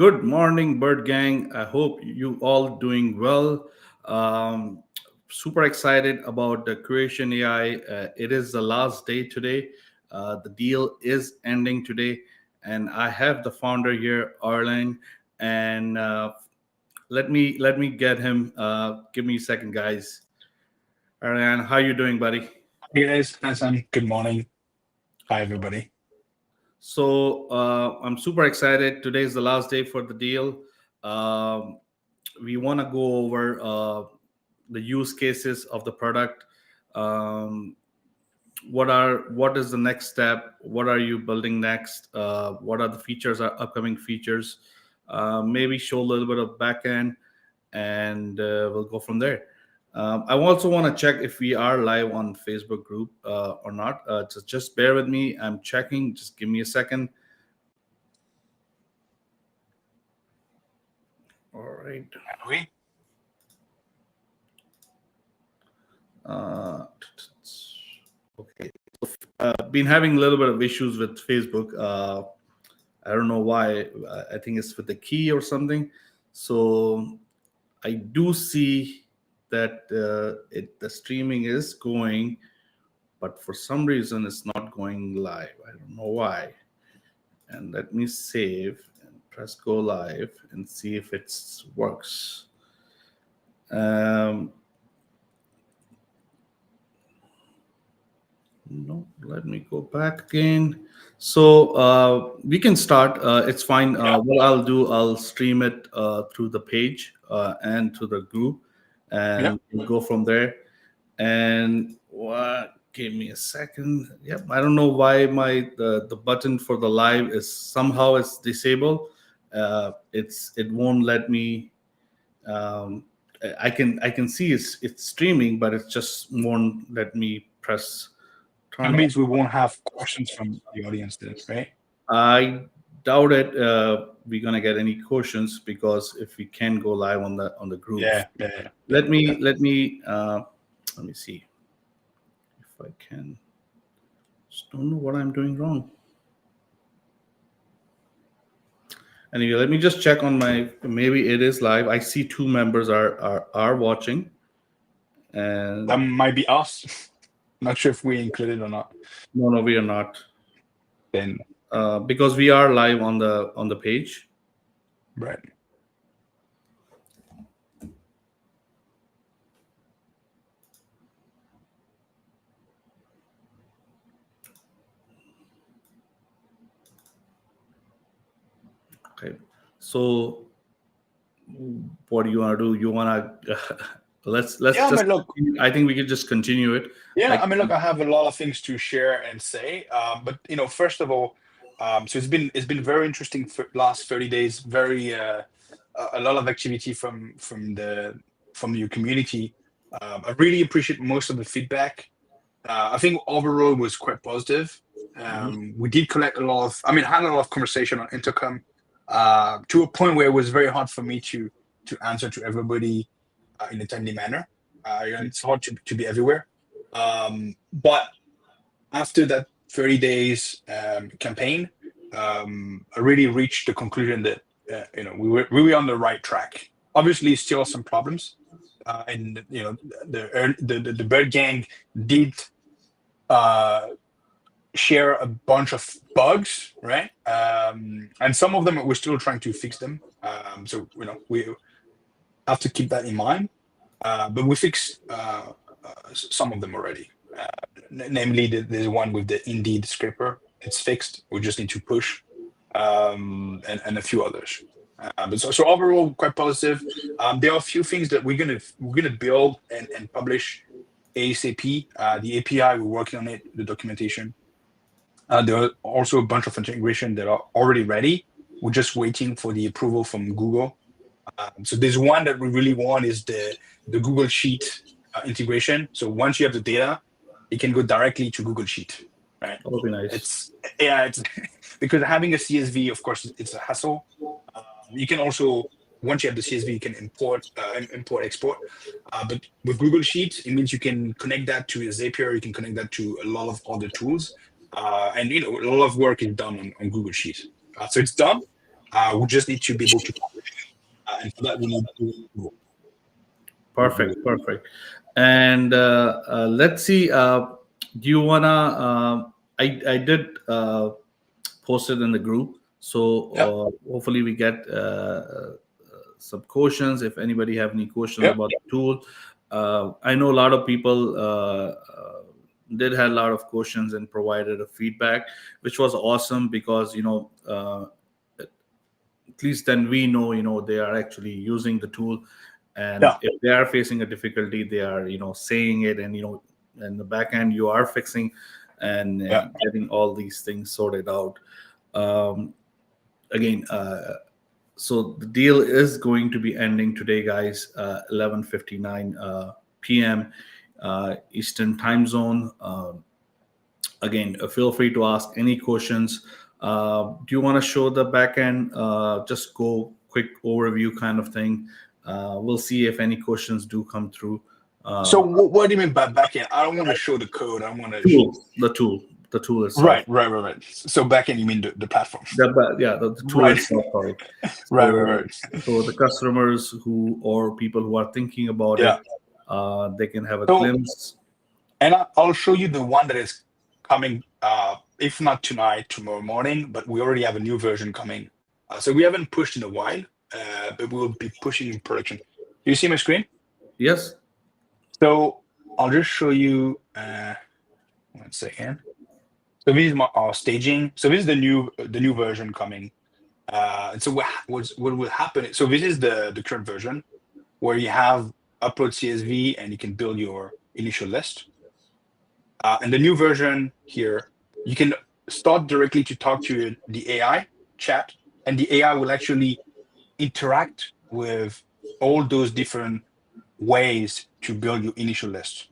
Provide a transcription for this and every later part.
Good morning, Bird Gang. I hope you all doing well. Um, Super excited about the Kuration AI. It is the last day today. The deal is ending today, and I have the founder here, Arlen. And let me get him. Give me a second, guys. Arlen, how you doing, buddy? Hey guys, Hassan. Good morning. Hi everybody. So I'm super excited. Today is the last day for the deal. Um, we want to go over the use cases of the product. Um, what is the next step? What are you building next? What are the features? Upcoming features? Maybe show a little bit of backend, and we'll go from there. I also want to check if we are live on Facebook group or not. Just bear with me. I'm checking. Just give me a second. All right. Are we? Okay. Been having a little bit of issues with Facebook. I don't know why. I think it's with the key or something. So I do see that the streaming is going, but for some reason it's not going live. I don't know why. And let me save and press go live and see if it works. No, let me go back again. So we can start. It's fine. What I'll do, I'll stream it through the page and to the group, Yeah. and we'll go from there. And what? Give me a second. Yep. I don't know why the button for the live is somehow it's disabled. It won't let me. Um, I can see it's streaming, but it just won't let me press That turn on. means we won't have questions from the audience then, right? I doubt it. We're gonna get any questions because if we can go live on the group. Yeah. Let me see if I can. Just don't know what I'm doing wrong. Anyway, let me just check on my. Maybe it is live. I see two members are watching, and That might be us. Not sure if we included or not. no, we are not. Then Because we are live on the page. right. Okay. So what do you want to do? You want to let's Yeah, I just. mean, look. I think we could just continue it. Yeah, I mean, look. I have a lot of things to share and say. But first of all, so it's been very interesting for last 30 days. Very a lot of activity from your community. I really appreciate most of the feedback. I think overall it was quite positive. We did collect a lot of, had a lot of conversation on intercom to a point where it was very hard for me to answer to everybody in a timely manner. It's hard to be everywhere. But after that 30 days campaign, I really reached the conclusion that we were on the right track. Obviously, still some problems, and the Bird Gang did share a bunch of bugs, right? And some of them we're still trying to fix them. So we have to keep that in mind. But we fixed some of them already. Namely, the one with the Indeed scraper. It's fixed. We just need to push, and a few others. But so overall, quite positive. There are a few things that we're gonna build and publish ASAP. The API, we're working on it. The documentation. There are also a bunch of integration that are already ready. We're just waiting for the approval from Google. So there's one that we really want is the Google Sheet integration. So once you have the data, it can go directly to Google Sheet, right? That would be nice. It's because having a CSV, of course, it's a hassle. You can also, once you have the CSV, you can import, export. But with Google Sheets, it means you can connect that to Zapier. You can connect that to a lot of other tools. And a lot of work is done on Google Sheets. So it's done. We just need to be able to publish, and for that we need to. Perfect, perfect. And let's see. Do you wanna? I did post it in the group, Yep. so hopefully we get some questions. If anybody have any questions Yep. about the tool, I know a lot of people did have a lot of questions and provided a feedback, which was awesome because at least then we know they are actually using the tool, and Yeah. if they are facing a difficulty they are saying it, and in the back end you are fixing and Yeah. getting all these things sorted out. um, Again, so the deal is going to be ending today, guys, 11:59 p.m. Eastern time zone. Again, feel free to ask any questions. Do you want to show the back end? Just go quick overview kind of thing. We'll see if any questions do come through. So Uh, what do you mean by backend? I don't want to show the code. I want to. the tool itself. Right, right, right, right. So backend, you mean the platform? Yeah, the tool Right, itself. Sorry. right, right, So, right. so the customers who or people who are thinking about it, Yeah. they can have a So, glimpse. and I'll show you the one that is coming. If not tonight, tomorrow morning. But we already have a new version coming. So we haven't pushed in a while, but we will be pushing in production. Do you see my screen? Yes. So I'll just show you. One second. So this is our staging. So this is the new version coming. And so what will happen? So this is the current version where you have upload CSV and you can build your initial list. And the new version here, you can start directly to talk to the AI chat, and the AI will actually interact with all those different ways to build your initial list,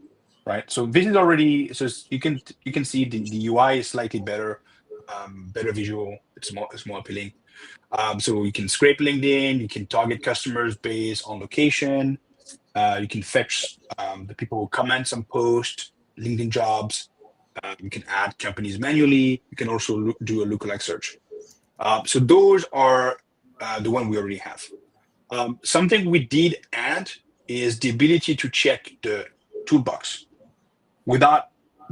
right? So this is already, so you can see the UI is slightly better, better visual. It's more appealing. So you can scrape LinkedIn, you can target customers based on location, you can fetch the people who comment on post, LinkedIn jobs. You can add companies manually. You can also do a lookalike search. So those are the one we already have. Something we did add is the ability to check the toolbox without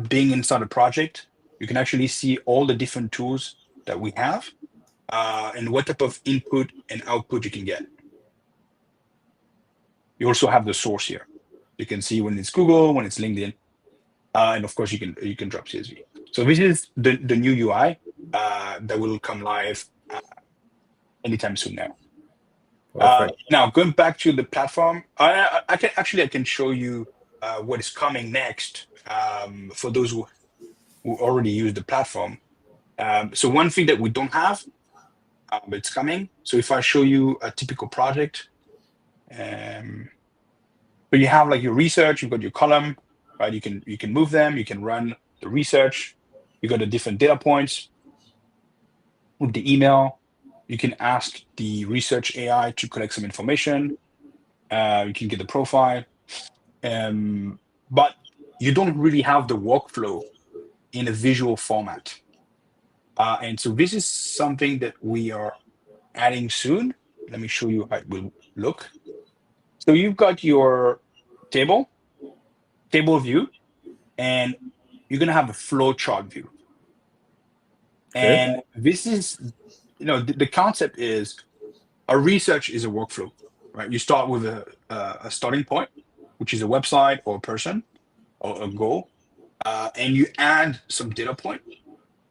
being inside a project. You can actually see all the different tools that we have, and what type of input and output you can get. You also have the source here. You can see when it's Google, when it's LinkedIn, and of course you can drop CSV. So this is the new UI that will come live anytime soon now. Perfect. Now going back to the platform, I can show you what is coming next, for those who already use the platform. So one thing that we don't have, but it's coming. So if I show you a typical project, so you have like your research, you've got your column, right? You can move them, you can run the research, you got the different data points with the email. You can ask the research AI to collect some information. You can get the profile, but you don't really have the workflow in a visual format. And so this is something that we are adding soon. Let me show you how it will look. So you've got your table view, and you're going to have a flow chart view. Okay. And this is, the concept is a research is a workflow, right? You start with a starting point, which is a website or a person or a goal, and you add some data point,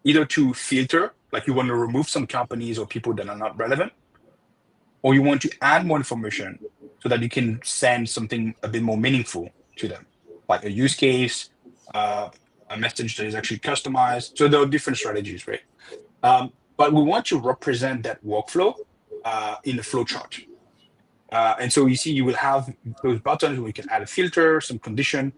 either to filter, like you want to remove some companies or people that are not relevant, or you want to add more information so that you can send something a bit more meaningful to them, like a use case, a message that is actually customized. So there are different strategies, right? But we want to represent that workflow in a flow chart. And so you see, you will have those buttons where you can add a filter, some condition,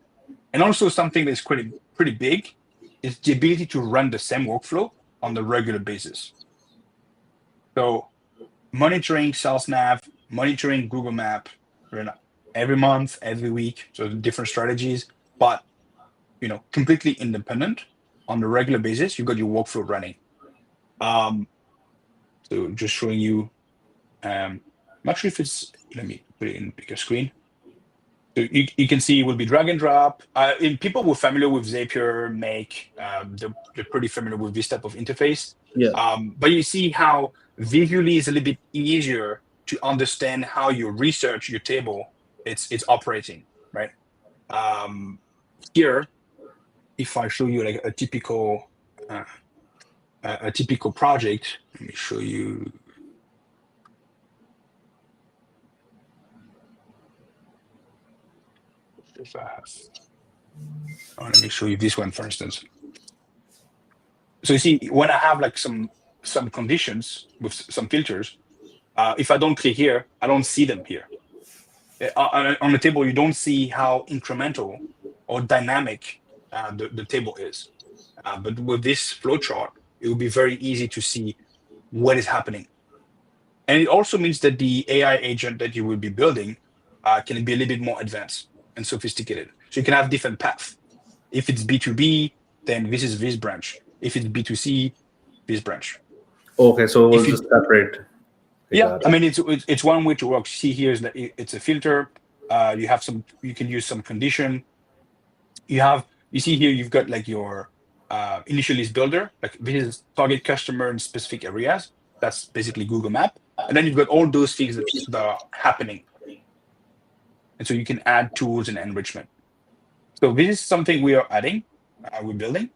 and also something that's pretty big is the ability to run the same workflow on a regular basis. So monitoring sales nav, monitoring Google Map, every month, every week, so different strategies, but completely independent on a regular basis. You've got your workflow running. So just showing you, I'm not sure if it's, let me put it in bigger screen. So you can see it will be drag and drop. In people who are familiar with Zapier, Make, they're pretty familiar with this type of interface. Yeah. But you see how visually is a little bit easier to understand how your research, your table, it's operating, right? Um, Here, if I show you like uh, a typical project, let me show you. If I have, let me show you this one, for instance. So you see, when I have like some conditions with some filters, if I don't click here, I don't see them here. On the table, you don't see how incremental or dynamic the table is. But with this flowchart, it will be very easy to see what is happening. And it also means that the AI agent that you will be building can be a little bit more advanced and sophisticated. So you can have different paths. If it's B2B, then this is this branch. If it's B2C, this branch. Okay, so we'll If just it, separate. Okay, yeah, got I it. mean, it's one way to work. See here is that it's a filter. You have some, you can use some condition. You see here, you've got like your initial list builder, like this is target customer in specific areas. That's basically Google Map. And then you've got all those things that are happening. And so you can add tools and enrichment. So this is something we are adding, we're building.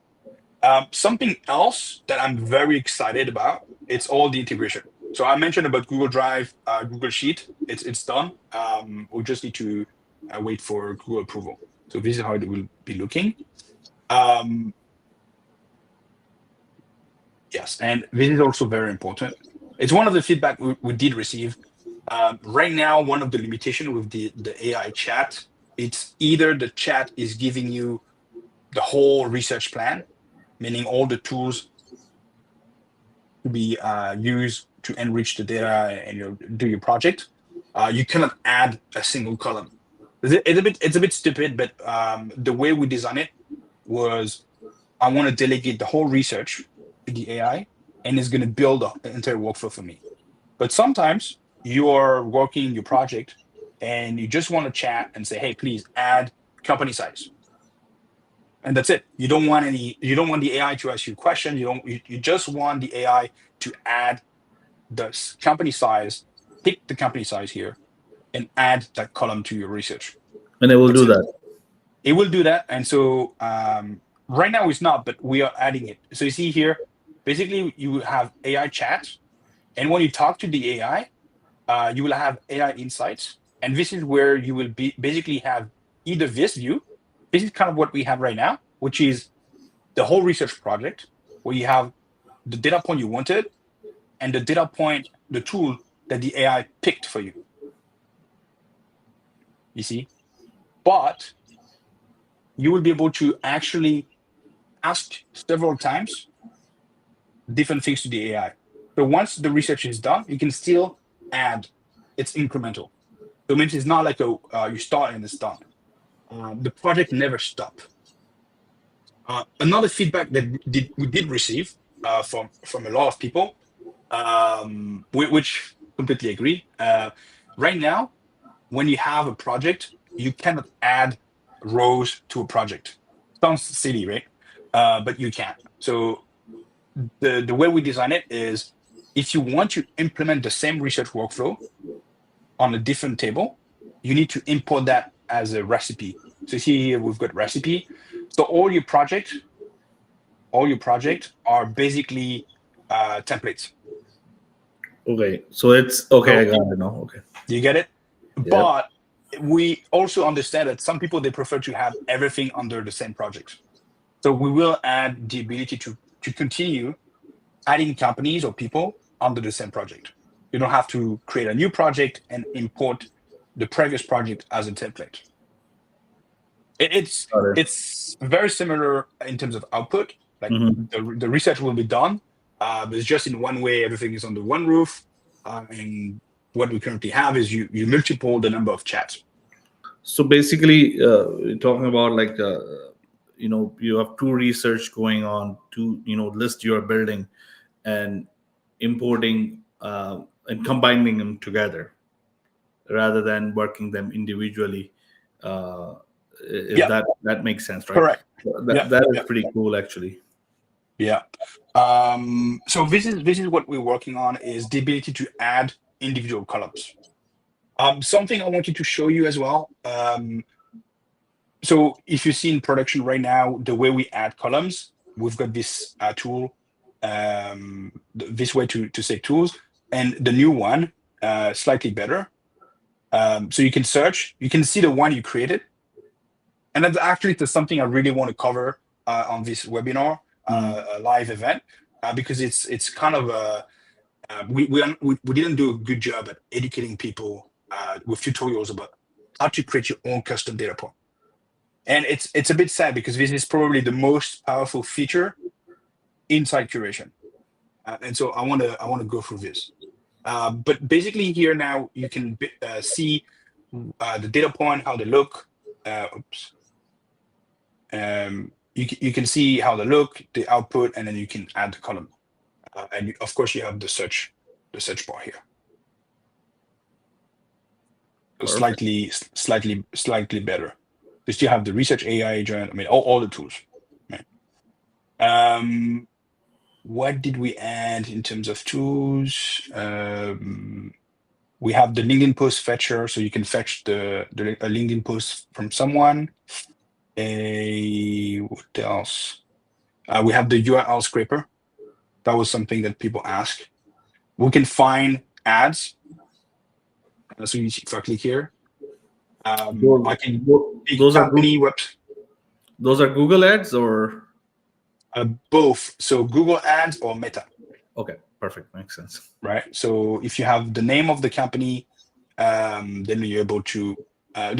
Something else that I'm very excited about, it's all the integration. So I mentioned about Google Drive, Google Sheet. It's done. We just need to wait for Google approval. So this is how it will be looking. Um, yes, and this is also very important. It's one of the feedback we did receive. Right now, one of the limitations with the AI chat, it's either the chat is giving you the whole research plan, meaning all the tools to be used to enrich the data and do your project. You cannot add a single column. It's a bit stupid, but the way we design it was I want to delegate the whole research to the AI, and it's going to build an entire workflow for me. But sometimes you are working your project and you just want to chat and say, hey, please add company size. And that's it. You don't want the AI to ask you questions. You just want the AI to add the company size, pick the company size here, and add that column to your research. And it will That's do it. that. It will do that. And so right now it's not, but we are adding it. So you see here, basically you have AI chat. And when you talk to the AI, you will have AI insights. And this is where you will be basically have either this view. This is kind of what we have right now, which is the whole research project, where you have the data point you wanted and the data point, the tool that the AI picked for you. You see? But you will be able to actually ask several times different things to the AI. So once the research is done, you can still add. It's incremental. So it means it's not like you start and it's done. The project never stop. Another feedback that we did receive from a lot of people, which completely agree. Right now, when you have a project, you cannot add rows to a project. Sounds silly, right? But you can. So the way we design it is, if you want to implement the same research workflow on a different table, you need to import that as a recipe. So see here, we've got recipe. So all your projects are basically templates. Okay, so it's okay. I So got it now. Okay. do you get it? Yep. But we also understand that some people, they prefer to have everything under the same project. So we will add the ability to continue adding companies or people under the same project. You don't have to create a new project and import the previous project as a template. It's Got it. it's very similar in terms of output. Like Mhm. the research will be done, but it's just in one way. Everything is under one roof, and what we currently have is you multiple the number of chats. So basically, we're talking about like you have two research going on, two list you are building, and importing and combining them together rather than working them individually. Uh, if Yeah, that makes sense, right? correct. Yeah, That is yeah, pretty cool, actually. yeah. So this is what we're working on, is the ability to add individual columns. Something I wanted to show you as well. So if you see in production right now, the way we add columns, we've got this tool, this way to save tools, and the new one, slightly better. So you can search, you can see the one you created, and that's actually something I really want to cover on this webinar, Mm. a live event, because it's kind of a we didn't do a good job at educating people with tutorials about how to create your own custom data point. And it's a bit sad because this is probably the most powerful feature inside curation. And so I want to go through this. But basically here now you can see the data point, how they look. Oops. You can see how they look, the output, and then you can add the column. And of course you have the search bar here. So Perfect. slightly better. You still have the research AI agent. I mean, all the tools. Right? What did we add in terms of tools? We have the LinkedIn post fetcher, so you can fetch a LinkedIn post from someone. What else? We have the URL scraper. That was something that people ask. We can find ads. So if I click here, I can pick Those are company webs, those are Google ads, or both. So Google Ads or Meta. okay, perfect, makes sense. Right. So if you have the name of the company, then you're able to the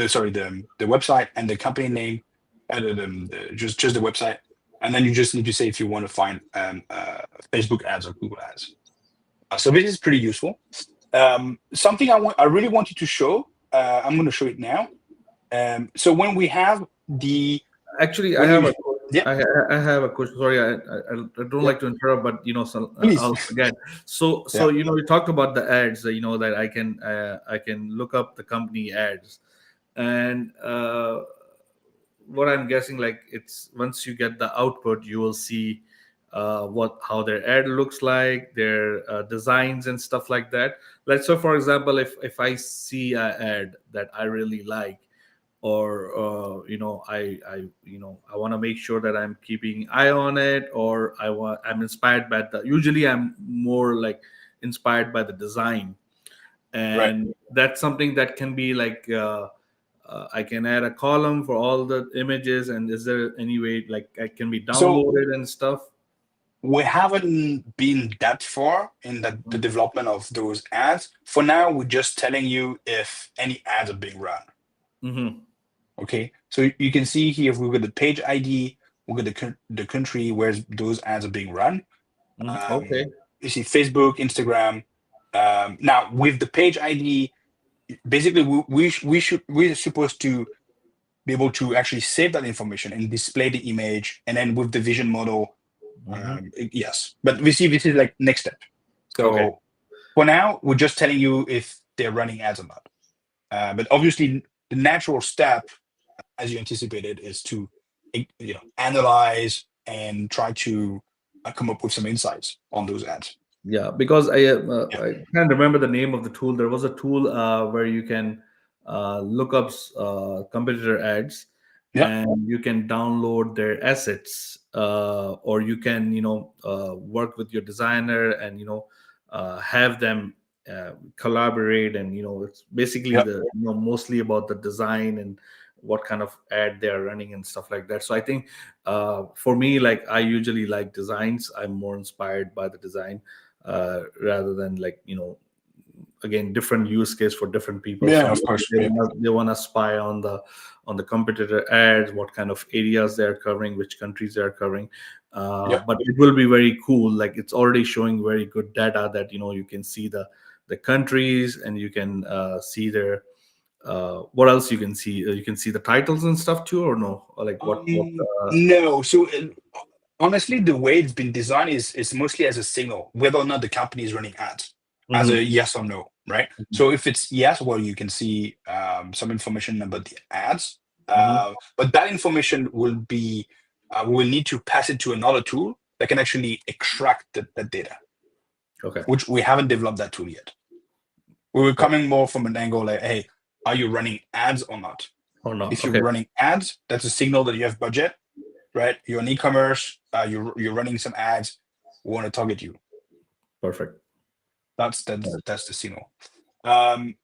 website and the company name, and just the website, and then you just need to say if you want to find Facebook ads or Google ads. So this is pretty useful. Something I really wanted to show. I'm going to show it now. So when we have the Actually, when you yeah, I have a question. Sorry, I don't yeah, like to interrupt, but please. I'll forget. So Yeah, we talked about the ads. That I can look up the company ads, and what I'm guessing, like, it's once you get the output, you will see how their ad looks like, their designs and stuff like that. Like, so for example, if I see an ad that I really like, or I want to make sure that I'm keeping eye on it, or I'm inspired by the usually I'm more like inspired by the design, right. and that's something that can be like I can add a column for all the images. And is there any way like it can be So downloaded and stuff? we haven't been that far in the development of those ads. For now, we're just telling you if any ads are being run. Mm-hmm. Okay, so you can see here, if we got the page ID, we got the country where those ads are being run. Mm-hmm. Okay. Um, you see Facebook, Instagram. Now with the page ID, basically we're supposed to be able to actually save that information and display the image, and then with the vision model, Mm-hmm. yes. But we see this is like next step. Okay. So for now, we're just telling you if they're running ads or not. But obviously, the natural step, as you anticipated, is to analyze and try to come up with some insights on those ads. Yeah, because Yeah, I can't remember the name of the tool. There was a tool where you can look up competitor ads, yeah, and you can download their assets, or you can work with your designer, and have them collaborate. And it's basically yeah, the mostly about the design and what kind of ad they are running and stuff like that. So I think for me, like, I usually like designs. I'm more inspired by the design rather than, like, again, different use case for different people. yeah. Some Of course, they yeah, want they want to spy on the competitor ads, what kind of areas they're covering, which countries they're covering. yeah. But it will be very cool. Like, it's already showing very good data that you can see the countries, and you can see their what else you can see. You can see the titles and stuff too, or no? Or like what No. So honestly, the way it's been designed is mostly as a signal whether or not the company is running ads. as Mhm. a yes or no, right? So if it's yes, well, you can see some information about the ads, Mhm. but that information will be, we'll need to pass it to another tool that can actually extract that data, Okay. which we haven't developed that tool yet. We were coming more from an angle like, hey, are you running ads or not? Or not? If you're Okay. running ads, that's a signal that you have budget, right? You're on e-commerce, you're running some ads, we want to target you. Perfect. That's the signal. Um,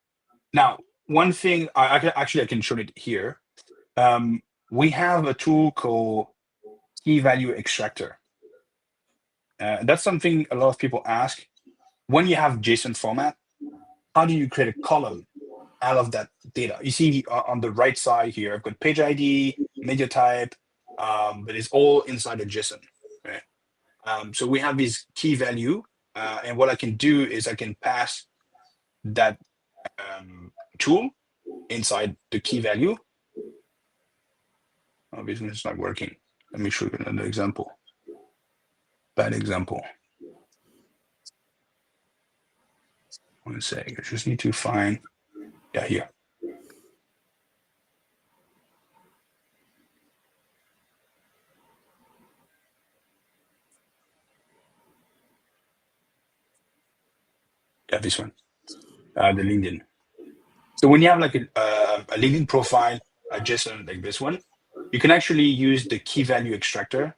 Now, one thing I can show it here. We have a tool called key value extractor. That's something a lot of people ask. When you have JSON format, how do you create a column out of that data? You see on the right side here, I've got page ID, media type, but it's all inside a JSON. Right? So we have this key value, and what I can do is I can pass that tool inside the key value. Obviously, it's not working. Let me show you another example. Bad example. One sec. I just need to find. Yeah, here. Yeah, this one. The LinkedIn. So when you have like a LinkedIn profile, JSON like this one, you can actually use the key value extractor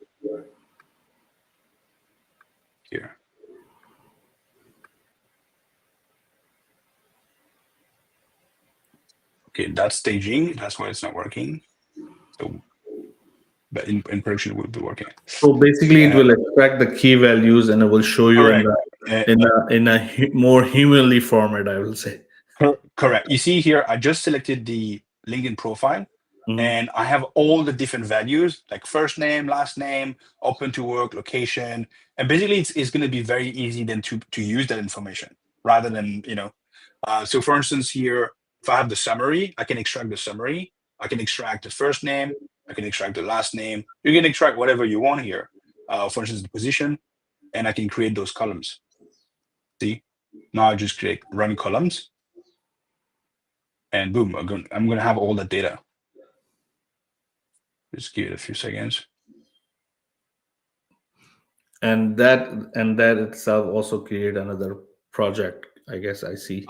here. Okay, that's staging. That's why it's not working. So, but in production, it will be working. So basically, it Uh, will extract the key values and it will show you in correct. the Uh, more humanly format, I will say. Correct. You see here, I just selected the LinkedIn profile Mhm. and I have all the different values like first name, last name, open to work, location. And basically it's going to be very easy then to use that information rather than, so for instance here, if I have the summary, I can extract the summary. I can extract the first name. I can extract the last name. You can extract whatever you want here. For instance, the position, and I can create those columns. See, now I just create run columns. And boom, I'm gonna have all the data. Just give it a few seconds. And that itself also create another project, I guess. I see.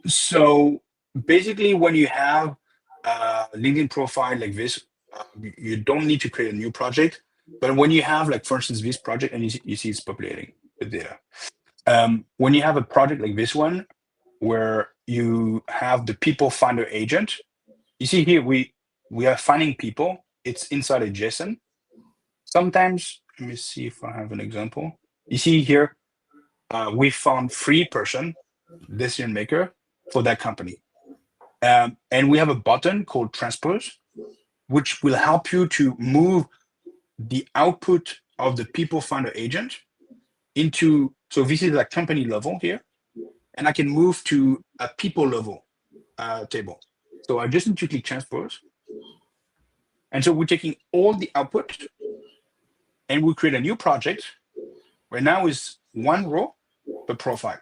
So basically, when you have a LinkedIn profile like this, you don't need to create a new project. But when you have, like, for instance, this project, and you see it's populating the data. When you have a project like this one, where you have the people finder agent, you see here we are finding people. It's inside a JSON. Sometimes, let me see if I have an example. You see here, we found 3 person decision maker for that company. And we have a button called transpose, which will help you to move the output of the people finder agent into, so this is like company level here, and I can move to a people level table. So I just need to click transpose. And so we're taking all the output and we create a new project where now is one row per profile.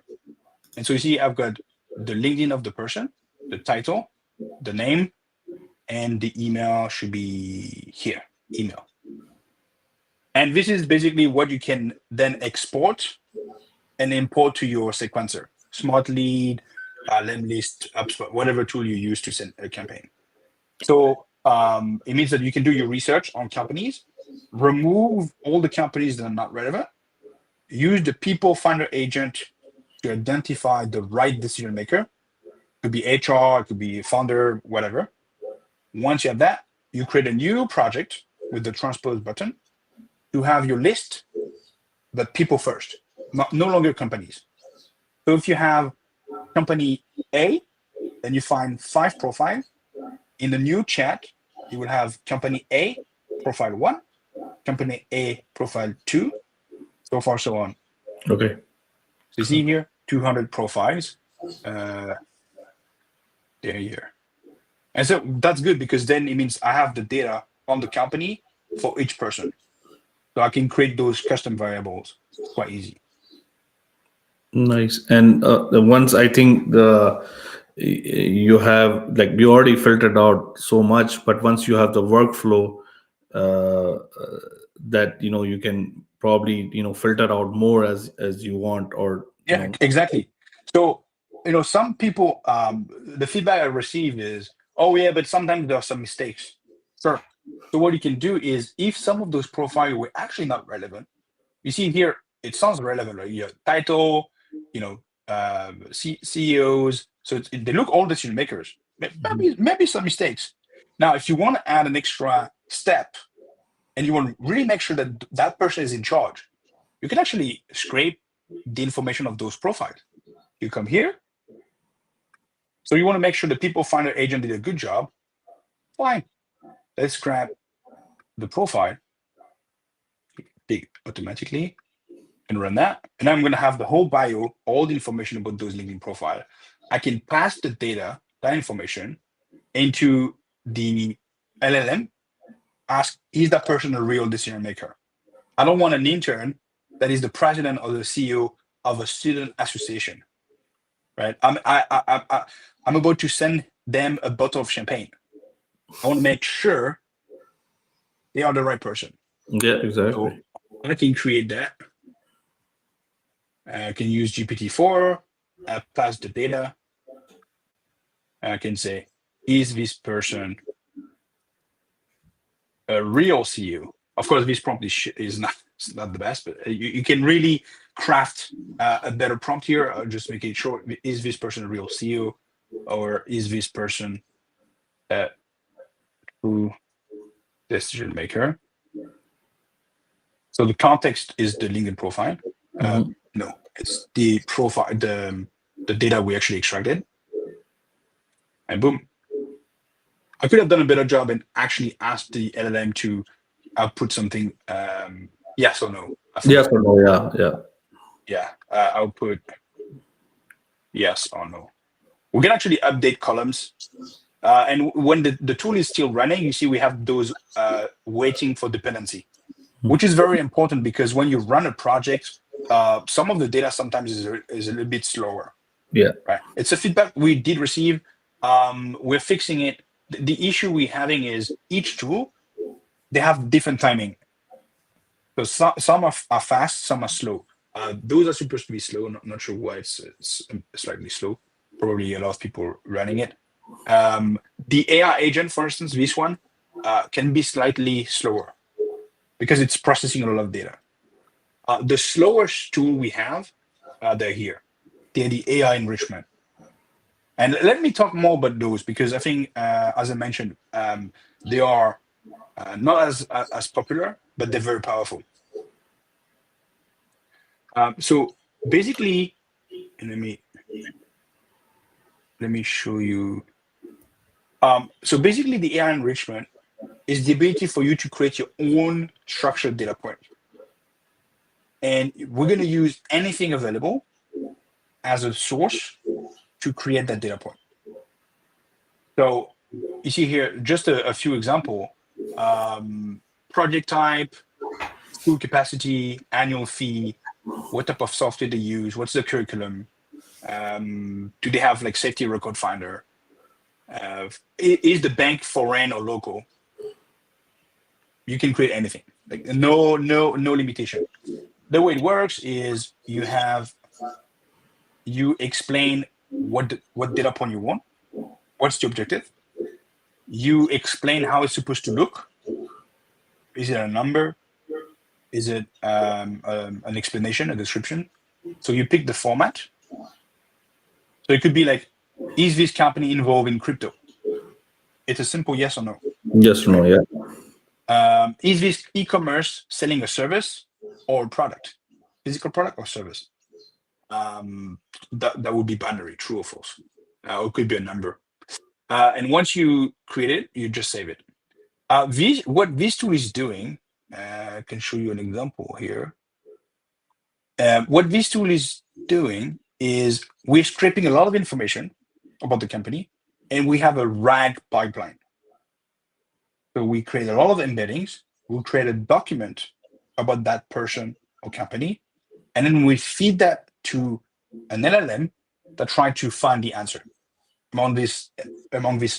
And so you see, I've got the LinkedIn of the person, the title, the name, and the email should be here, email. And this is basically what you can then export and import to your sequencer, Smart Lead, Lemlist, HubSpot, whatever tool you use to send a campaign. So it means that you can do your research on companies, remove all the companies that are not relevant, use the people finder agent to identify the right decision maker. It could be HR, it could be founder, whatever. Once you have that, you create a new project with the transpose button to have your list, but people first, no longer companies. So if you have company A, then you find 5 profiles. In the new chat, you will have company A, profile 1, company A, profile 2, so far, so on. Okay. So you see here, 200 profiles. They're here. And so that's good because then it means I have the data on the company for each person. So I can create those custom variables. It's quite easy. Nice. And the ones I think you have, like, you already filtered out so much, but once you have the workflow, that you can probably filter out more as you want, or Yeah, exactly. So, some people, the feedback I receive is, oh yeah, but sometimes there are some mistakes. Sure. So what you can do is, if some of those profiles were actually not relevant, you see here, it sounds relevant, right? Your title, CEOs. So they look all decision makers. Maybe some mistakes. Now, if you want to add an extra step and you want to really make sure that that person is in charge, you can actually scrape the information of those profiles. You come here. So you want to make sure the people finder agent did a good job. Fine. Let's grab the profile, pick automatically, and run that. And I'm going to have the whole bio, all the information about those LinkedIn profile. I can pass the data, that information, into the LLM, ask, is that person a real decision maker? I don't want an intern that is the president or the CEO of a student association, right? I'm about to send them a bottle of champagne. I want to make sure they are the right person. yeah, So exactly. I can create that. I can use GPT-4, pass the data. I can say, is this person a real CEO? Of course, this prompt is not the best, but you can really craft a better prompt here. I'll just make it short. Is this person a real CEO, or is this person a true decision maker? So the context is the LinkedIn profile. Mhm. No, it's the profile, the data we actually extracted, and boom. I could have done a better job and actually asked the LLM to output something, yes or no. I Yes forgot. or no? Yeah, yeah. Yeah, output yes or no. We can actually update columns. And when the tool is still running, you see we have those waiting for dependency, which is very important because when you run a project, some of the data sometimes is a little bit slower, Yeah. right? It's a feedback we did receive. We're fixing it. The issue we're having is each tool, they have different timing. So some are fast, some are slow. Those are supposed to be slow. Not sure why it's slightly slow. Probably a lot of people running it. The AI agent, for instance, this one can be slightly slower because it's processing a lot of data. The slowest tool we have, they're here. They're the AI enrichment. And let me talk more about those because I think, as I mentioned, they are not as popular, but they're very powerful. So basically, and let me show you. So basically, the AI enrichment is the ability for you to create your own structured data point, and we're going to use anything available as a source to create that data point. So you see here just a few example: project type, school capacity, annual fee, what type of software they use, what's the curriculum, do they have like safety record finder. Is the bank foreign or local? You can create anything. Like no limitation. The way it works is you explain what data point you want, what's the objective. You explain how it's supposed to look. Is it a number? Is it an explanation, a description? So you pick the format. So it could be like, is this company involved in crypto? It's a simple yes or no, Yes or no? right? Yeah. Is this e-commerce selling a service or a product, physical product or service? That would be binary, true or false. Or it could be a number. And once you create it, you just save it. What this tool is doing, I can show you an example here. What this tool is doing is we're scraping a lot of information about the company, and we have a RAG pipeline. So we create a lot of embeddings. We'll create a document about that person or company, and then we feed that to an LLM that try to find the answer among this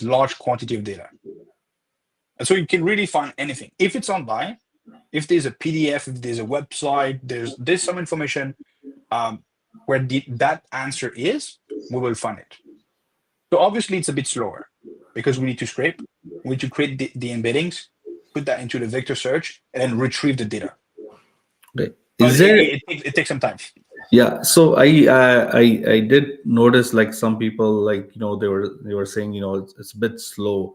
large quantity of data. And so you can really find anything. If it's online, if there's a PDF, if there's a website, there's some information where that answer is, we will find it. So obviously it's a bit slower because we need to scrape, we need to create the embeddings, put that into the vector search, and then retrieve the data. Okay. But Is there it takes some time. Yeah, so I did notice like some people, like, they were saying, it's a bit slow,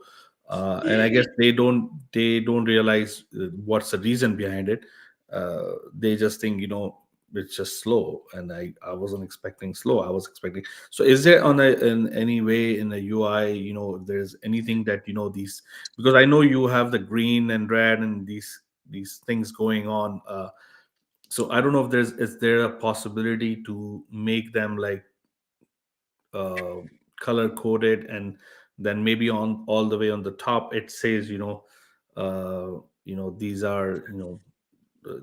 and I guess they don't realize what's the reason behind it. They just think, it's just slow, and I wasn't expecting slow. I was expecting. So is there in any way in the UI, if there's anything that, these, because I know you have the green and red and these things going on. So I don't know if is there a possibility to make them like uh, color coded, and then maybe on all the way on the top it says, these are, uh,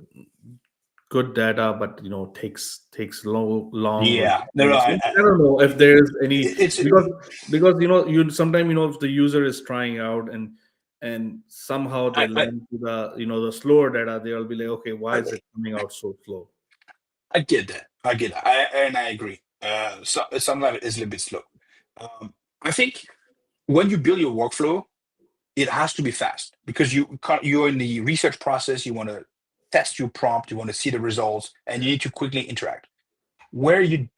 good data, but takes long or Yeah, no, no, maybe. So I don't know if there's any, it's because you sometimes, if the user is trying out, and somehow they I, land to the, the slower data, they'll be like, okay, why I is it coming out so slow? I get that. I get that. And I agree. So sometimes it's a little bit slow. I think when you build your workflow, it has to be fast because you're in the research process. You want to test your prompt. You want to see the results, and you need to quickly interact. Where you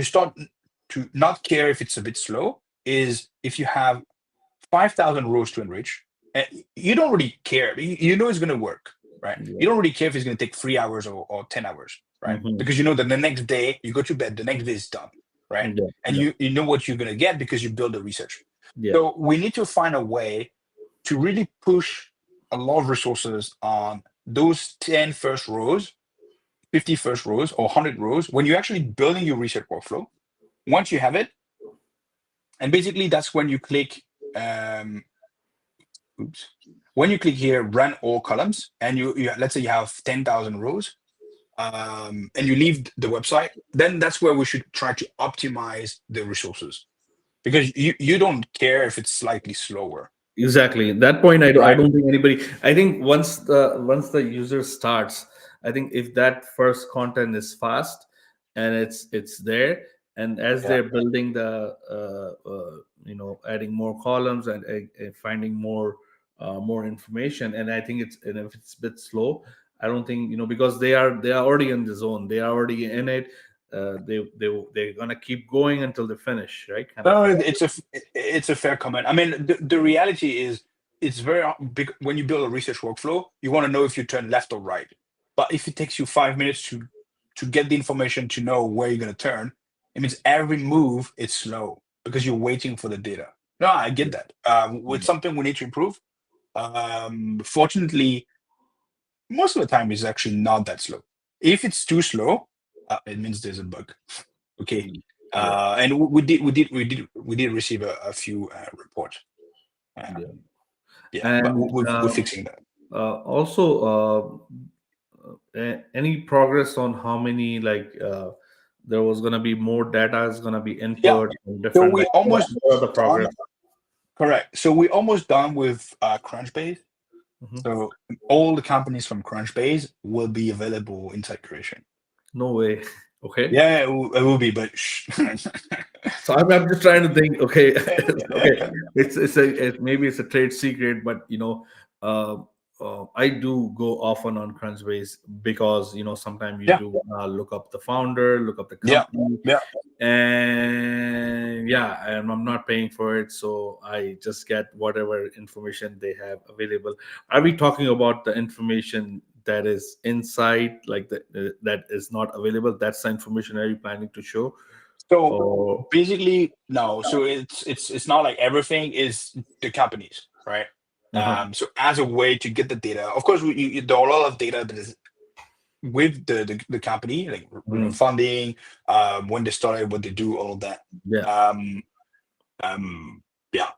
start to not care if it's a bit slow is if you have 5,000 rows to enrich, and you don't really care. You know it's going to work, right? Yeah. You don't really care if it's going to take 3 hours or 10 hours, right? Hmm. Because you know that the next day you go to bed, the next day is done, right? Yeah. And Yeah. you know what you're going to get because you build the research. Yeah. So we need to find a way to really push a lot of resources on those 10 first rows, 50 first rows, or 100 rows when you're actually building your research workflow. Once you have it, and basically that's when you click um, oops. When you click here, run all columns, and you let's say you have 10,000 rows, and you leave the website, then that's where we should try to optimize the resources because you don't care if it's slightly slower, Exactly. At that point, I right? don't think anybody. I think once the user starts, I think if that first content is fast and it's there, and as Yeah. they're building the adding more columns and finding more information, and I think and if it's a bit slow, I don't think, because they are already in the zone, they are already in it. They're gonna keep going until they finish, right? Kind of No, thing. it's a fair comment. I mean, the reality is it's very big when you build a research workflow. You want to know if you turn left or right, but if it takes you 5 minutes to get the information to know where you're going to turn, it means every move is slow because you're waiting for the data. No, I get that. With something we need to improve. Fortunately, most of the time it's actually not that slow. If it's too slow, it means there's a bug. Okay. Yeah. And we did receive a few reports. Yeah. Yeah, but And we're fixing that. also, any progress on how many, like, there was going to be more data is going to be Yeah. input and So different, we like, almost what are the done. progress? Correct. So we almost done with Crunchbase. Mhm. So all the companies from Crunchbase will be available inside Curation. No way. Okay. Yeah, it will be, but shh. So I'm just trying to think. Okay, okay, maybe it's a trade secret, but uh, I do go often on Crunchbase because sometimes you Yeah, do look up the founder, look up the yeah, company, yeah. and yeah, and I'm not paying for it, so I just get whatever information they have available. Are we talking about the information that is inside, like that is not available? That's the information are you planning to show? So Or basically, no. So it's not like everything is the companies, right? uh-huh. So as a way to get the data, of course, there are a lot of data that is with the company, like Mhm. funding, when they started, what they do, all of that. Yeah. Um, yeah,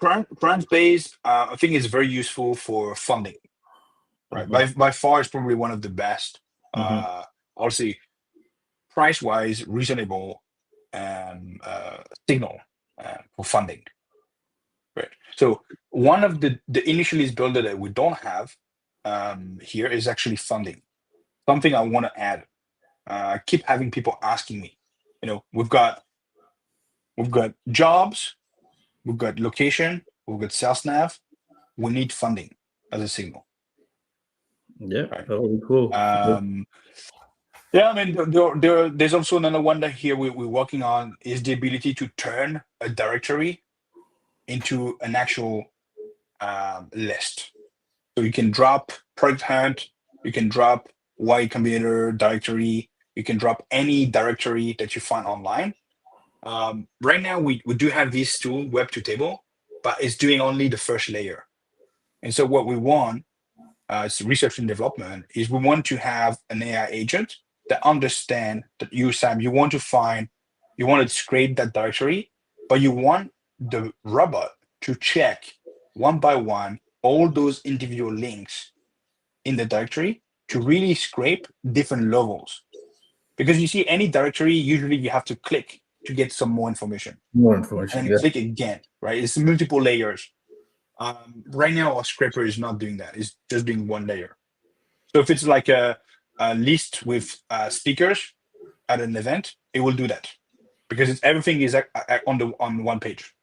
Crunchbase, I think is very useful for funding, right? Uh-huh. By far, it's probably one of the best. Uh-huh. Obviously, price-wise reasonable signal for funding. Right. So one of the initialist builder that we don't have here is actually funding. Something I want to add. I keep having people asking me, we've got jobs, we've got location, we've got sales nav, we need funding as a signal, Yeah, right? that would be cool. Um, yeah, I mean, there's also another one that here we're working on is the ability to turn a directory into an actual list. So you can drop product hunt, you can drop Y Combinator directory, you can drop any directory that you find online. Right now, we do have this tool, Web to Table, but it's doing only the first layer. And so what we want as research and development is we want to have an AI agent that understand that you, Sam, you want to scrape that directory, but you want the robot to check one by one all those individual links in the directory to really scrape different levels. Because you see, any directory, usually you have to click to get some more information More information. and Yeah. click again, right? It's multiple layers. Right now, our scraper is not doing that. It's just doing one layer. So if it's like a list with speakers at an event, it will do that because everything is on one page.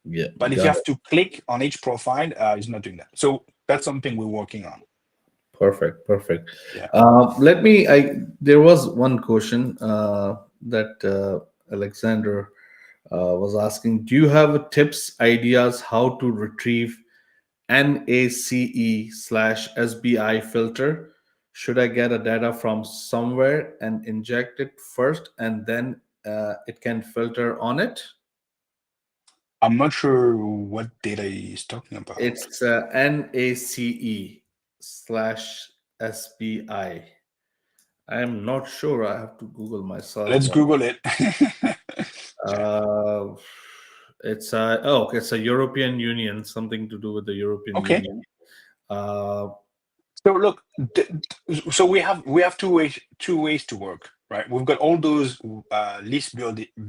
Yeah. But if you Got have to click on each profile, it's not doing that. So that's something we're working on. Perfect, perfect. Yeah. Let me. There was one question that Alexander was asking. Do you have tips, ideas how to retrieve NACE/SBI filter? Should I get a data from somewhere and inject it first, and then it can filter on it? I'm not sure what data he's talking about. It's NACE/SBI. I'm not sure. I have to Google myself. Let's Google it. Yeah. Uh, it's a European Union, something to do with the European Okay. Union. Uh, So look, so we have two ways to work, right? We've got all those list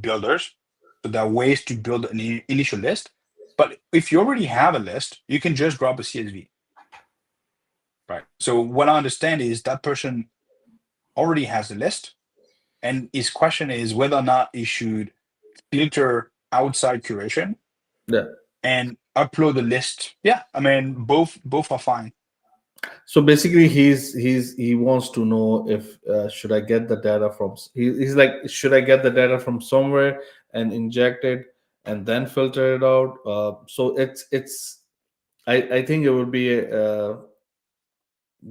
builders, so there are ways to build an initial list. But if you already have a list, you can just grab a CSV, right? So what I understand is that person already has a list, and his question is whether or not he should filter outside curation yeah. and upload the list. Yeah, I mean both are fine. So basically, he wants to know if should I get the data from he's like, should I get the data from somewhere and inject it and then filter it out? So it's I think it would be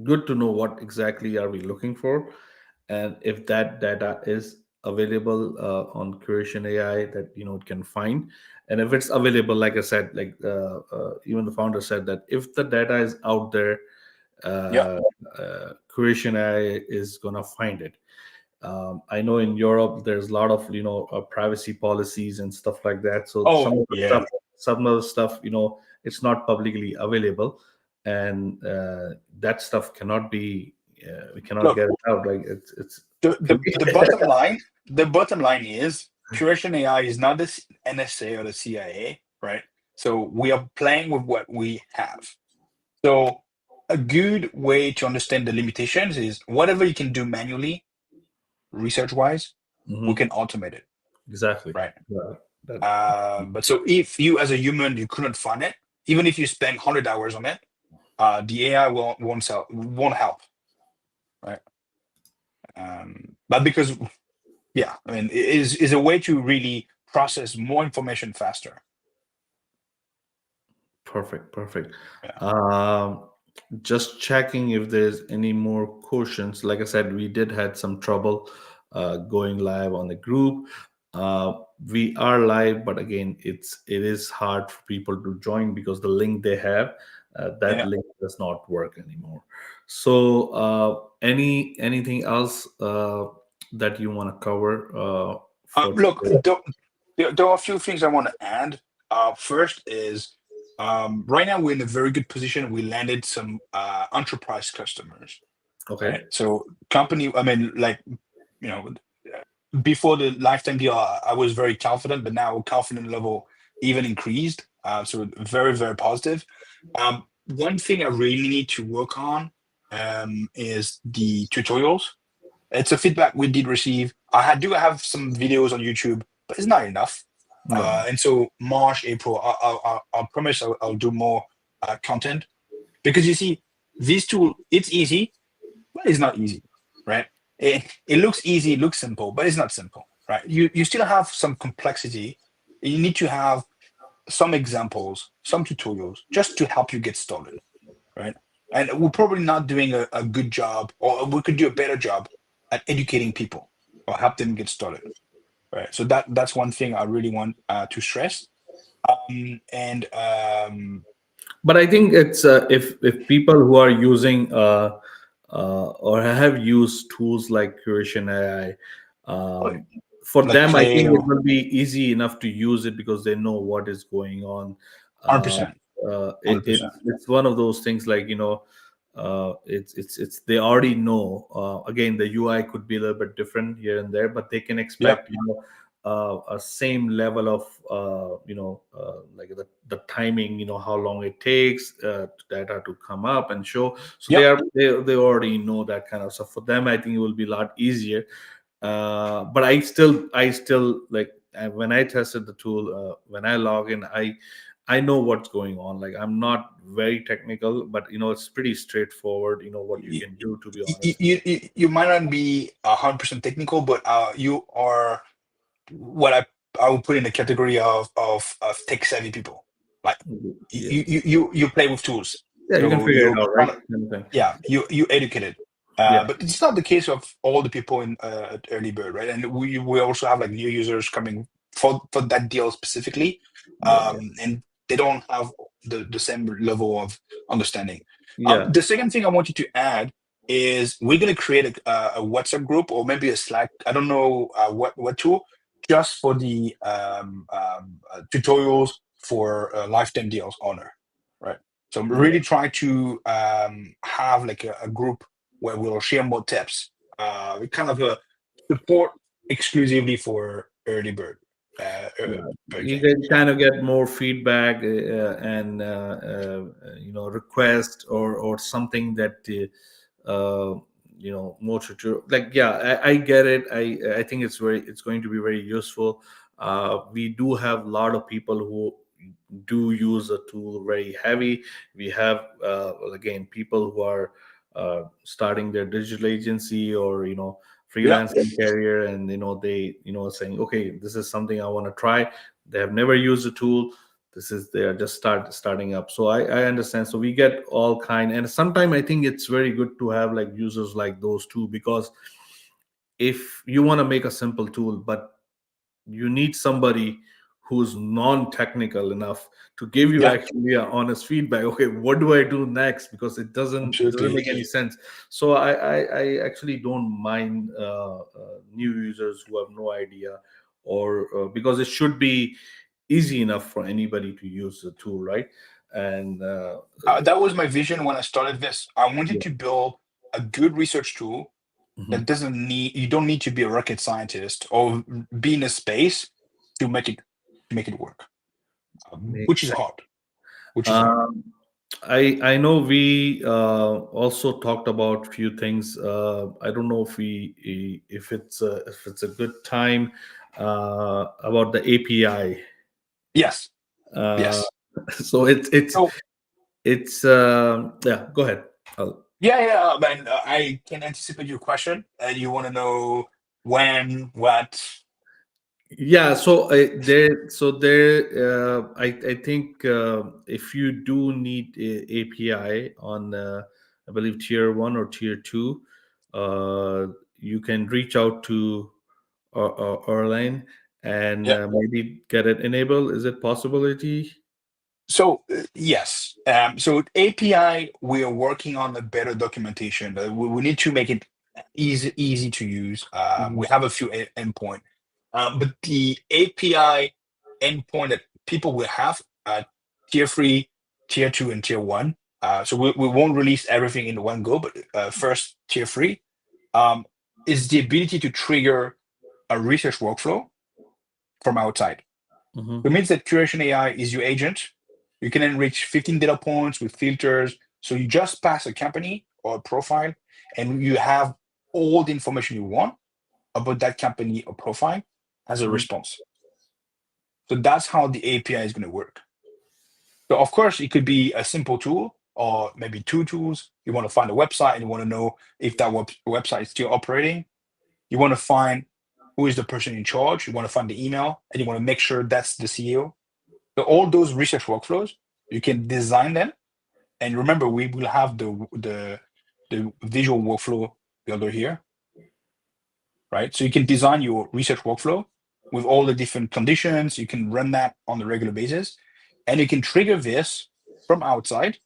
good to know what exactly are we looking for, and if that data is available on Curation AI, that it can find. And if it's available, like I said, like even the founder said, that if the data is out there, Yeah, Kuration AI is gonna find it. I know in Europe there's a lot of privacy policies and stuff like that. So oh yeah. some of the stuff, it's not publicly available, and that stuff cannot be. We cannot Look, get it out. Like it's the, could the be. the bottom line the bottom line is Curation AI is not the NSA or the CIA, right? So we are playing with what we have. So a good way to understand the limitations is whatever you can do manually, research wise, we Mhm. can automate it, Exactly. right? Yeah, that But so if you as a human you couldn't find it, even if you spend 100 hours on it, the AI won't help, right? But because yeah, I mean, it is a way to really process more information faster. perfect, perfect. Yeah, Um, just checking if there's any more questions. Like I said, we did had some trouble going live on the group. Uh, we are live, but again, it is hard for people to join because the link they have, that yeah. link does not work anymore. So, anything else that you want to cover for Look, today? there are a few things I want to add. First is right now we're in a very good position. We landed some enterprise customers, Okay. right? So company, I mean, like you know, before the lifetime deal, I was very confident, but now confident level even increased. So very, very positive. One thing I really need to work on is the tutorials. It's a feedback we did receive. Do have some videos on YouTube, but it's not enough. No. And so March, April, I'll promise I'll do more content, because you see, this tool, it's easy, but it's not easy, right? It looks easy, it looks simple, but it's not simple, right? You still have some complexity. You need to have some examples, some tutorials, just to help you get started, right? And we're probably not doing a good job, or we could do a better job at educating people or help them get started, right? So that's one thing I really want to stress. And But I think it's if people who are using or have used tools like Curation AI, for like them, I Clay, think it will be easy enough to use it because they know what is going on. Uh, 100%, it's 100%. it's one of those things like it's they already know. Again, the UI could be a little bit different here and there, but they can Yep. expect a same level of like the timing, how long it takes data to come up and show. So Yep. they already know that kind of stuff. For them, I think it will be a lot easier. But I still like when I tested the tool, when I log in, I know what's going on. Like, I'm not very technical, but it's pretty straightforward, what you you, can do, to be you, honest. you might not be 100% technical, but you are what I would put in the category of tech savvy people. Like Yeah, you play with tools, yeah, you can so figure it you out, right? kind of, Kind of thing. yeah, you educated. Yeah, But it's not the case of all the people in at early bird, right? And we also have like new users coming for that deal specifically, yeah, yeah, and they don't have the same level of understanding. yeah, The second thing I want you to add is we're going to create a WhatsApp group, or maybe a Slack. I don't know what tool, just for the tutorials for lifetime deals owner, right? So I'm yeah. really trying to have like a group where we'll share more tips. We kind of support exclusively for early bird, Yeah, bird you game. can Yeah, kind of get more feedback and request or something that more to like. Yeah, I get it. I think it's going to be very useful. We do have a lot of people who do use the tool very heavy. We have again, people who are starting their digital agency, or yeah. freelancing career, and they saying, okay, this is something I want to try. They have never used the tool. They are just starting up. So I understand. So we get all kind, and sometimes I think it's very good to have like users like those too, because if you want to make a simple tool, but you need somebody who's non-technical enough to give you Yeah, actually a honest feedback. Okay, what do I do next? Because it doesn't absolutely. make any sense. So I actually don't mind new users who have no idea, or because it should be easy enough for anybody to use the tool, right? And That was my vision when I started this. I wanted yeah. to build a good research tool Mhm. that doesn't need you don't need to be a rocket scientist or be in a space to make it work, which Makes is sense. hard, which is hard. Um, I know we also talked about few things. I don't know if it's a good time about the API. Yes, Uh, yes. so So yeah. Go ahead. I'll- yeah, man, I can anticipate your question, and you want to know when, what. Yeah, so I think if you do need a API on I believe tier 1 or tier 2, uh, you can reach out to Erlang and Yeah. maybe get it enabled. Is it possibility? So yes, so API, we are working on a better documentation. We need to make it easy to use. Mhm. We have a few endpoint, but the API endpoint that people will have tier three, tier two, and tier one. So we won't release everything in one go, but first tier three um, is the ability to trigger a research workflow from outside. Hmm. So it means that Curation AI is your agent. You can enrich 15 data points with filters. So you just pass a company or a profile, and you have all the information you want about that company or profile as a Hmm. response. So that's how the API is going to work. So of course, it could be a simple tool or maybe two tools. You want to find a website and you want to know if that website is still operating. You want to find who is the person in charge. You want to find the email and you want to make sure that's the CEO. So all those research workflows, you can design them. And remember, we will have the visual workflow builder here, right? So you can design your research workflow with all the different conditions. You can run that on a regular basis, and you can trigger this from outside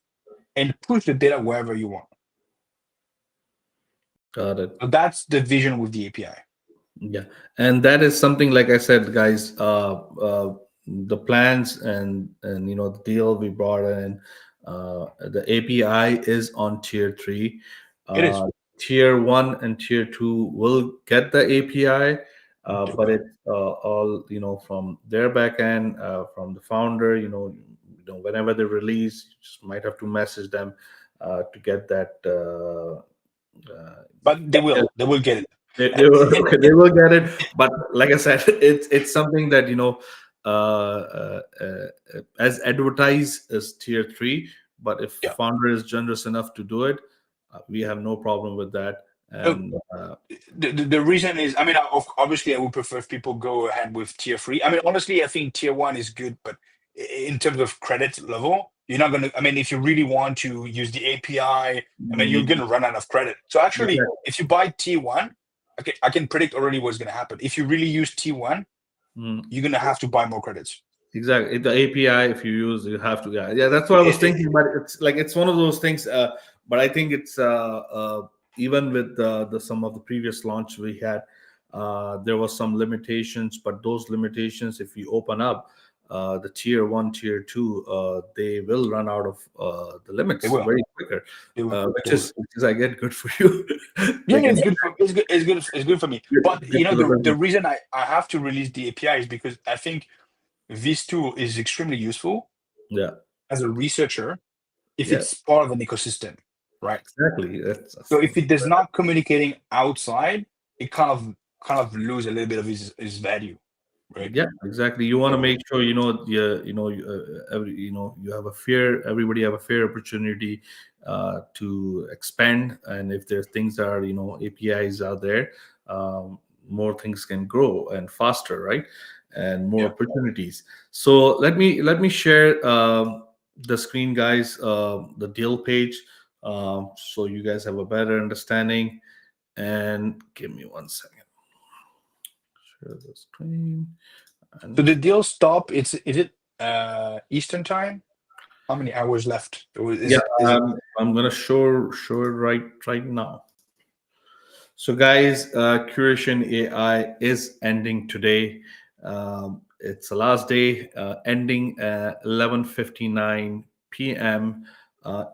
and push the data wherever you want. Got it. So that's the vision with the API. Yeah, and that is something, like I said, guys. The plans and the deal we brought in, the API is on tier 3. It is. Uh, tier 1 and tier 2 will get the API, but it's all from their back end, from the founder. Whenever they release, you just might have to message them to get that. But they will get it. They And, will and, okay, and they will get it, but like I said, it's something that as advertised as tier 3. But if yeah. founder is generous enough to do it, we have no problem with that. So And the reason is, I mean, obviously, I would prefer if people go ahead with tier 3. I mean, honestly, I think tier 1 is good, but in terms of credit level, you're not going to, I mean, if you really want to use the I mean, you're going to run out of credit. So actually, exactly. if you buy T1, okay, I can predict already what's going to happen. If you really use T1, Mm. you're going to have to buy more credits. Exactly. The API, if you use, you have to. Yeah, yeah. That's what I was It- thinking. it- But it's like it's one of those things. But I think it's even with the some of the previous launch we had, there was some limitations. But those limitations, if you open up the tier 1, tier 2, they will run out of the They limits will. very quicker, They will. which They will. is I get good for you. Yeah, They can it's good for it's good for me. But get to the the business. reason I have to release the API is because I think this tool is extremely useful Yeah. as a researcher if Yeah. it's part of an ecosystem, right? Exactly. So if it does not communicating outside, it kind of lose a little bit of his value, right? Yeah, exactly. You want to So make sure you have a fair, everybody have a fair opportunity to expand, and if there's things that are APIs out there, more things can grow and faster, right? And more yeah. opportunities. So let me share the screen, guys, the deal page, so you guys have a better understanding. And give me 1 second. Share the screen. So And the deal stop. Is it Eastern time? How many hours left? Or yeah, is it? I'm gonna show it right now. So, guys, Curation AI is ending today. It's the last day, ending at 11:59 p.m.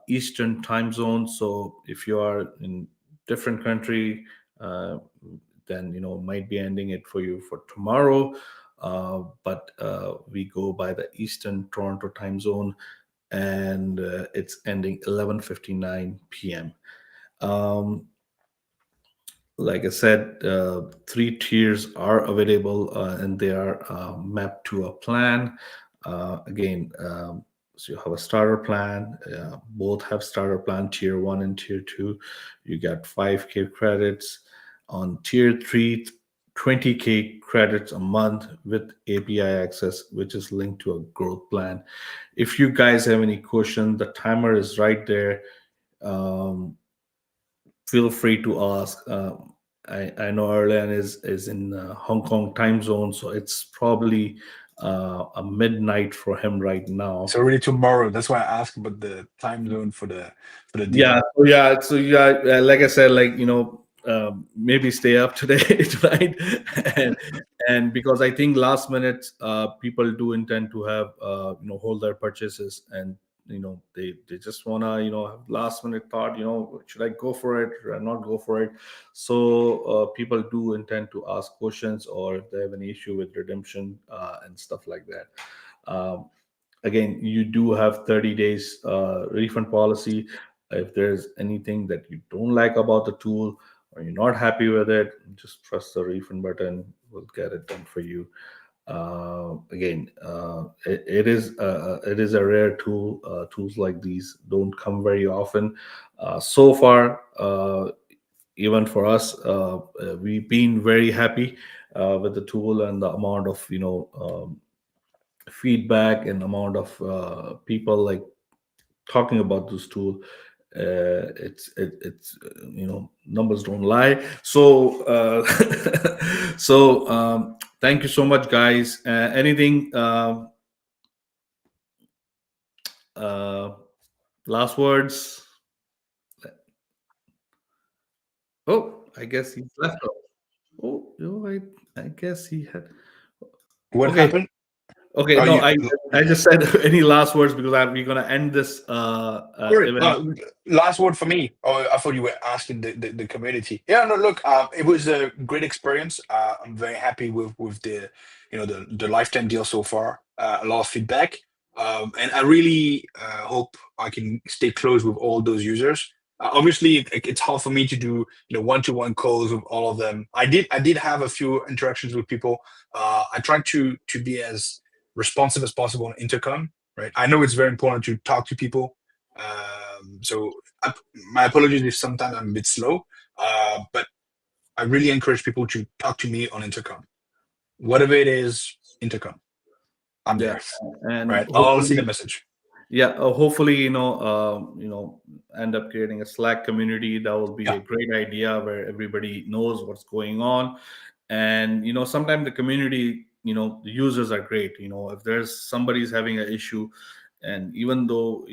Eastern time zone. So, if you are in different country, uh, then might be ending it for you for tomorrow. But we go by the Eastern Toronto time zone, and it's ending 11:59 p.m. Um, like I said, 3 tiers are available, and they are mapped to a plan. Again, so you have a starter plan. Both have starter plan, tier 1 and tier 2. You got 5K credits on tier 3, 20K credits a month with API access, which is linked to a growth plan. If you guys have any question, the timer is right there. Um, Feel free to ask. I know Erlen is in Hong Kong time zone, so it's probably a midnight for him right It's now. already tomorrow. That's why I asked about the time zone for the Yeah, deal. like I said, like maybe stay up today tonight, and because I think last minute people do intend to have hold their purchases, and they just want to have last minute thought, should I go for it, should I not go for it. So people do intend to ask questions, or if they have any issue with redemption and stuff like that. Again, you do have 30 days refund policy. If there's anything that you don't like about the tool, or you're not happy with it, just press the refund button, we'll get it done for you. Again, it is a rare tool. Tools like these don't come very often. So far, even for us, we've been very happy with the tool and the amount of feedback and amount of people like talking about this tool. It's numbers don't lie. So thank you so much, guys. Anything uh, last words? Oh, I guess he's left off. Oh, I guess he had. What Okay. happened? Okay, Oh, no, you. I just said any last words because we're gonna end this Sorry, event. last word for me. Oh, I thought you were asking the community. Yeah, no, look, it was a great experience. I'm very happy with the, the lifetime deal so far. A lot of feedback, and I really hope I can stay close with all those users. Obviously, it's hard for me to do, one-to-one calls with all of them. I did have a few interactions with people. I tried to be as responsive as possible on intercom. Right, I know it's very important to talk to people, so my apologies if sometimes I'm a bit slow, but I really encourage people to talk to me on intercom. Whatever it is, intercom. I'm Yeah, there. and Right. I'll see the hopefully, message. yeah, hopefully, end up creating a Slack community. That will be Yeah. a great idea where everybody knows what's going on. And sometimes the community, the users are great. If there's somebody's having an issue, and even though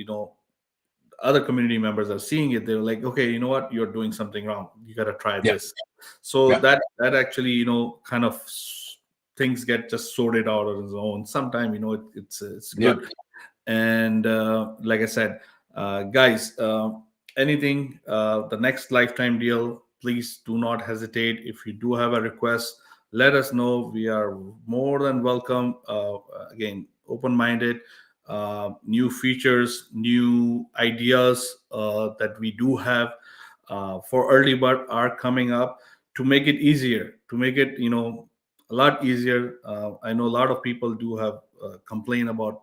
other community members are seeing it, they're like, okay, you know what, you're doing something wrong, you got to try Yeah. this. So Yeah. that actually kind of things get just sorted out on its own. Sometime it's Yeah. good. And like I said, guys, anything, the next lifetime deal, please do not hesitate. If you do have a request, let us know. We are more than welcome. Again, open minded. New features, new ideas that we do have for early bird are coming up to make it easier, to make it a lot easier. I know a lot of people do have complain about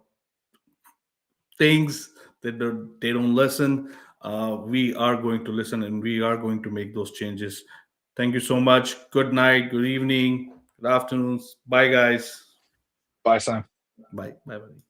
things that they don't listen. We are going to listen, and we are going to make those changes. Thank you so much. Good night, good evening, good afternoons. Bye, guys. Bye, Sam. Bye. Bye. Bye.